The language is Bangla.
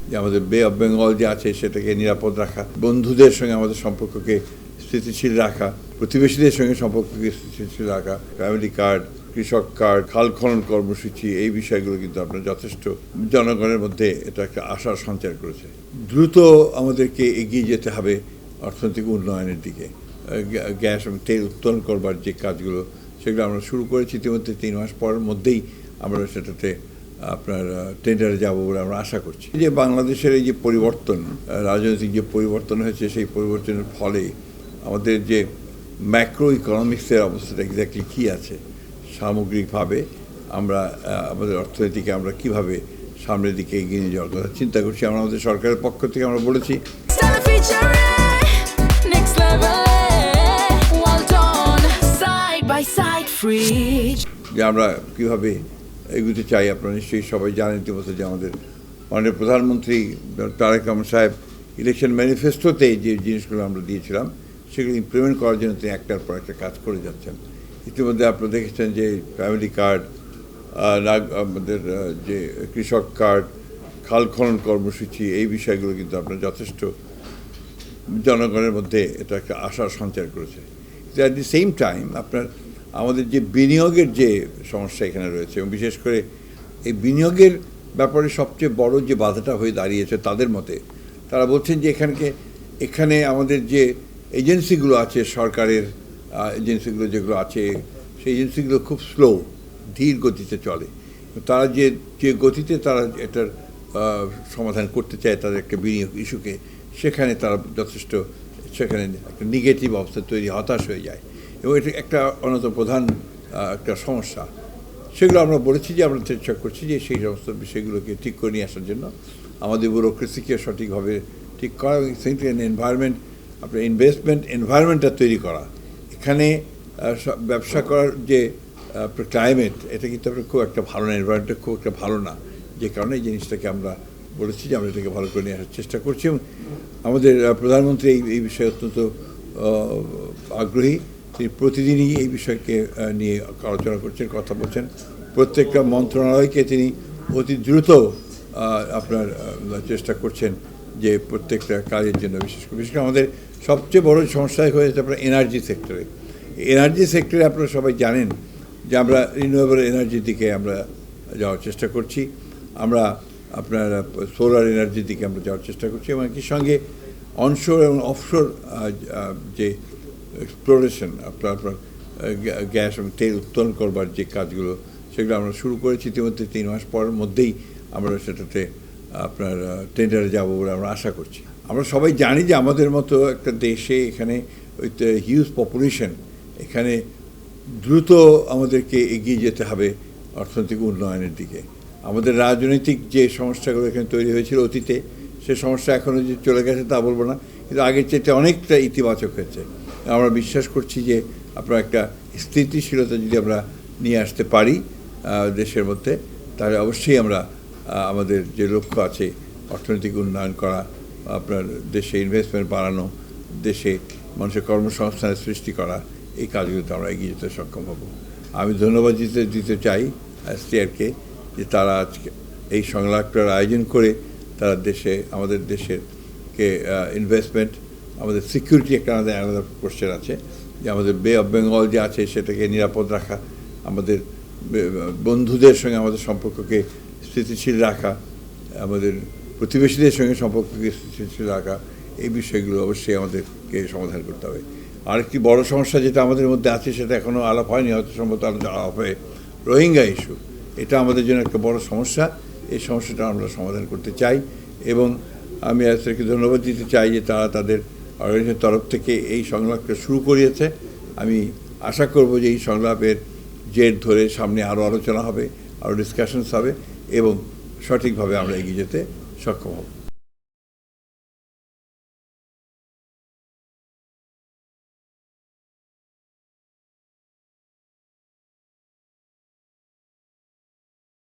যে আমাদের বে অফ বেঙ্গল যে আছে সেটাকে নিরাপদ রাখা, বন্ধুদের সঙ্গে আমাদের সম্পর্ককে স্থিতিশীল রাখা, প্রতিবেশীদের সঙ্গে সম্পর্ককে স্থিতিশীল রাখা, ফ্যামিলি কার্ড, কৃষক কার্ড, খাল খনন কর্মসূচি, এই বিষয়গুলো কিন্তু আপনার যথেষ্ট জনগণের মধ্যে এটা একটা আশার সঞ্চার করেছে। দ্রুত আমাদেরকে এগিয়ে যেতে হবে অর্থনৈতিক উন্নয়নের দিকে। গ্যাস এবং তেল উত্তোলন করবার যে কাজগুলো সেগুলো আমরা শুরু করেছি ইতিমধ্যে। 3 মাস পরের মধ্যেই আমরা সেটাতে আপনার টেন্ডারে যাব বলে আমরা আশা করছি। যে বাংলাদেশের এই যে পরিবর্তন, রাজনৈতিক যে পরিবর্তন হয়েছে, সেই পরিবর্তনের ফলে আমাদের যে ম্যাক্রো ইকোনমিক্সের অবস্থাটা এক্স্যাক্টলি কী আছে, সামগ্রিকভাবে আমরা আমাদের অর্থনীতিকে আমরা কীভাবে সামনের দিকে এগিয়ে নিয়ে যাওয়ার কথা চিন্তা করছি। আমরা আমাদের সরকারের পক্ষ থেকে আমরা বলেছি যে আমরা কীভাবে এগুতে চাই। আপনারা নিশ্চয়ই সবাই জানেন ইতিমধ্যে যে আমাদের মাননীয় প্রধানমন্ত্রী তারেক রহমান সাহেব ইলেকশন ম্যানিফেস্টোতে যে জিনিসগুলো আমরা দিয়েছিলাম সেগুলো ইমপ্লিমেন্ট করার জন্য তিনি একটার পর একটা কাজ করে যাচ্ছেন। ইতিমধ্যে আপনারা দেখেছেন যে ফ্যামিলি কার্ড, আমাদের যে কৃষক কার্ড, খাল খনন কর্মসূচি, এই বিষয়গুলো কিন্তু আপনার যথেষ্ট জনগণের মধ্যে এটা একটা আশার সঞ্চার করেছে। অ্যাট দি সেম টাইম আপনার আমাদের যে বিনিয়োগের যে সমস্যা এখানে রয়েছে, এবং বিশেষ করে এই বিনিয়োগের ব্যাপারে সবচেয়ে বড় যে বাধাটা হয়ে দাঁড়িয়েছে তাদের মতে, তারা বলছেন যে এখানে আমাদের যে এজেন্সিগুলো আছে, সরকারের এজেন্সিগুলো যেগুলো আছে, সেই এজেন্সিগুলো খুব স্লো, ধীর গতিতে চলে। তারা যে গতিতে তারা এটার সমাধান করতে চায় তাদের একটা বিনিয়োগ ইস্যুকে, সেখানে তারা যথেষ্ট সেখানে একটা নেগেটিভ অবস্থা তৈরি, হতাশ হয়ে যায়, এবং এটা একটা অন্যতম প্রধান একটা সমস্যা। সেগুলো আমরা বলেছি যে আমরা চেষ্টা করছি যে সেই সমস্ত বিষয়গুলোকে ঠিক করে নিয়ে আসার জন্য আমাদের ব্যুরোক্রেসিকে সঠিকভাবে ঠিক করা, এবং এনভায়রনমেন্ট, আপনার ইনভেস্টমেন্ট এনভায়রনমেন্টটা তৈরি করা। এখানে ব্যবসা করার যে ক্লাইমেট, এটা কিন্তু আপনার খুব একটা ভালো না, এনভায়রনমেন্টটা খুব একটা ভালো না, যে কারণে এই জিনিসটাকে আমরা বলেছি যে আমরা এটাকে ভালো করে নিয়ে আসার চেষ্টা করছি। এবং আমাদের প্রধানমন্ত্রী এই বিষয়ে অত্যন্ত আগ্রহী। তিনি প্রতিদিনই এই বিষয়কে নিয়ে আলোচনা করছেন, কথা বলছেন। প্রত্যেকটা মন্ত্রণালয়কে তিনি অতি দ্রুত আপনার চেষ্টা করছেন যে প্রত্যেকটা কাজের জন্য, বিশেষ করে আমাদের সবচেয়ে বড় সমস্যা হয়েছে আপনার এনার্জি সেক্টরে। এনার্জি সেক্টরে আপনারা সবাই জানেন যে আমরা রিনিউয়েবল এনার্জির দিকে আমরা যাওয়ার চেষ্টা করছি। আমরা আপনার সোলার এনার্জির দিকে আমরা যাওয়ার চেষ্টা করছি, এবং একই সঙ্গে অনশোর এবং অফশোর যে এক্সপ্লোরেশন, আপনার গ্যাস এবং তেল উত্তোলন করবার যে কাজগুলো সেগুলো আমরা শুরু করেছি ইতিমধ্যে। 3 মাস পরের মধ্যেই আমরা সেটাতে আপনার টেন্ডারে যাব বলে আমরা আশা করছি। আমরা সবাই জানি যে আমাদের মতো একটা দেশে এখানে উইথ হিউজ পপুলেশন, এখানে দ্রুত আমাদেরকে এগিয়ে যেতে হবে অর্থনৈতিক উন্নয়নের দিকে। আমাদের রাজনৈতিক যে সমস্যাগুলো এখানে তৈরি হয়েছিল অতীতে, সে সমস্যা এখনও যে চলে গেছে তা বলবো না, কিন্তু আগের চেয়ে অনেকটা ইতিবাচক হয়েছে। আমরা বিশ্বাস করছি যে আপনার একটা স্থিতিশীলতা যদি আমরা নিয়ে আসতে পারি দেশের মধ্যে, তাহলে অবশ্যই আমরা আমাদের যে লক্ষ্য আছে অর্থনৈতিক উন্নয়ন করা, আপনার দেশে ইনভেস্টমেন্ট বাড়ানো, দেশে মানুষের কর্মসংস্থানের সৃষ্টি করা, এই কাজগুলোতে আমরা এগিয়ে যেতে সক্ষম হব। আমি ধন্যবাদ দিতে চাই STRকে যে তারা আজকে এই সংলাপটার আয়োজন করে তারা আমাদের দেশেরকে ইনভেস্টমেন্ট, আমাদের সিকিউরিটি একটা আলাদা কোশ্চেন আছে, যে আমাদের বে অফ বেঙ্গল যে আছে সেটাকে নিরাপদ রাখা, আমাদের বন্ধুদের সঙ্গে আমাদের সম্পর্ককে স্থিতিশীল রাখা, আমাদের প্রতিবেশীদের সঙ্গে সম্পর্ককে স্থিতিশীল রাখা, এই বিষয়গুলো অবশ্যই আমাদেরকে সমাধান করতে হবে। আরেকটি বড় সমস্যা যেটা আমাদের মধ্যে আছে, সেটা এখনও আলাপ হয়নি, হয়তো সম্ভবত আলাপ হবে, রোহিঙ্গা ইস্যু। এটা আমাদের জন্য একটা বড় সমস্যা। এই সমস্যাটা আমরা সমাধান করতে চাই, এবং আমি STRকে ধন্যবাদ দিতে চাই যে তারা তাদের অর্গানাইজেশনের তরফ থেকে এই সংলাপটা শুরু করিয়েছে। আমি আশা করব যে এই সংলাপের জের ধরে সামনে আরও আলোচনা হবে, আরও ডিসকাশনস হবে, এবং সঠিকভাবে আমরা এগিয়ে যেতে সক্ষম হব।